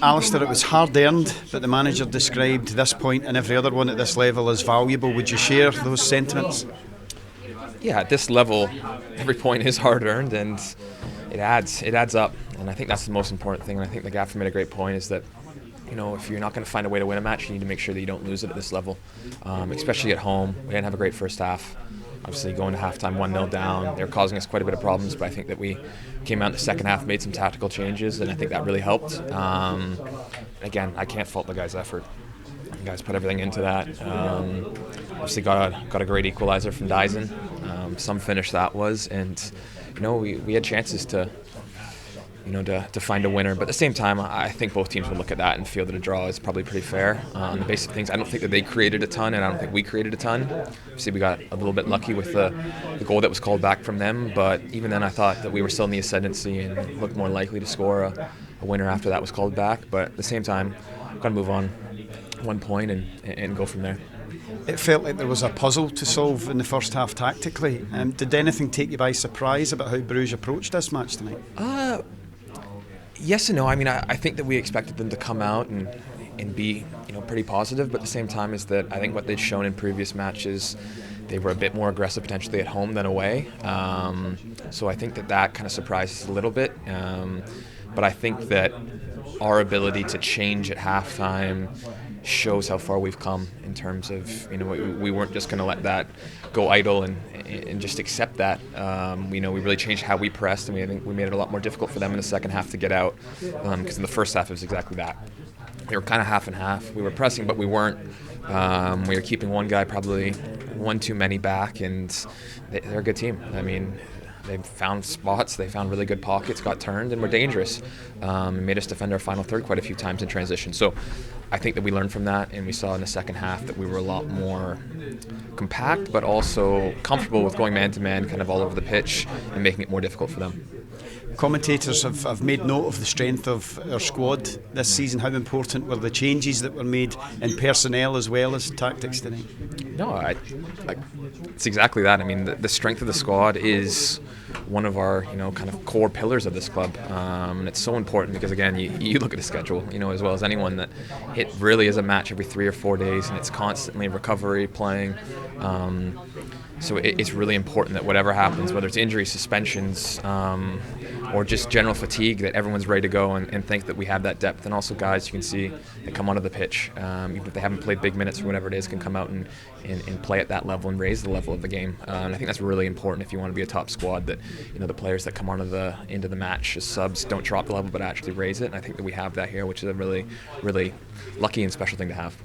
Alistair, it was hard earned, but the manager described this point and every other one at this level as valuable. Would you share those sentiments? Yeah, at this level, every point is hard earned, and it adds up. And I think that's the most important thing. And I think the Gaffer made a great point, is that, you know, if you're not going to find a way to win a match, you need to make sure that you don't lose it at this level, especially at home. We didn't have a great first half. Obviously, going to halftime 1-0 down, they were causing us quite a bit of problems, but I think that we came out in the second half, made some tactical changes, and I think that really helped. Again, I can't fault the guys' effort. The guys put everything into that. Obviously, got a great equalizer from Dyson. Some finish that was, and you know, we had chances to find a winner. But at the same time, I think both teams will look at that and feel that a draw is probably pretty fair. On the basic things, I don't think that they created a ton, and I don't think we created a ton. Obviously, we got a little bit lucky with the goal that was called back from them, but even then I thought that we were still in the ascendancy and looked more likely to score a winner after that was called back. But at the same time, got to move on 1 point and go from there. It felt like there was a puzzle to solve in the first half tactically. Did anything take you by surprise about how Brugge approached this match tonight? Yes and no. I mean, I think that we expected them to come out and be, you know, pretty positive, but at the same time is that I think what they'd shown in previous matches, they were a bit more aggressive potentially at home than away. So I think that kind of surprised us a little bit. But I think that our ability to change at halftime shows how far we've come in terms of, you know, we weren't just going to let that go idle and just accept that. We really changed how we pressed, and I think we made it a lot more difficult for them in the second half to get out, because in the first half it was exactly that. We were kind of half and half. We were pressing, but we weren't. We were keeping one guy probably one too many back, and they're a good team. I mean, they found spots, they found really good pockets, got turned, and were dangerous. And made us defend our final third quite a few times in transition. So I think that we learned from that, and we saw in the second half that we were a lot more compact, but also comfortable with going man-to-man kind of all over the pitch and making it more difficult for them. Commentators have made note of the strength of our squad this season. How important were the changes that were made in personnel as well as tactics tonight? No, it's exactly that. I mean, the strength of the squad is one of our, you know, kind of core pillars of this club, and it's so important because, again, you look at the schedule, you know, as well as anyone, that it really is a match every 3 or 4 days, and it's constantly recovery, playing. So it's really important that whatever happens, whether it's injuries, suspensions, or just general fatigue, that everyone's ready to go and think that we have that depth. And also guys you can see that come onto the pitch, even if they haven't played big minutes or whatever it is, can come out and play at that level and raise the level of the game. And I think that's really important if you want to be a top squad, that, you know, the players that come into the match as subs don't drop the level but actually raise it. And I think that we have that here, which is a really, really lucky and special thing to have.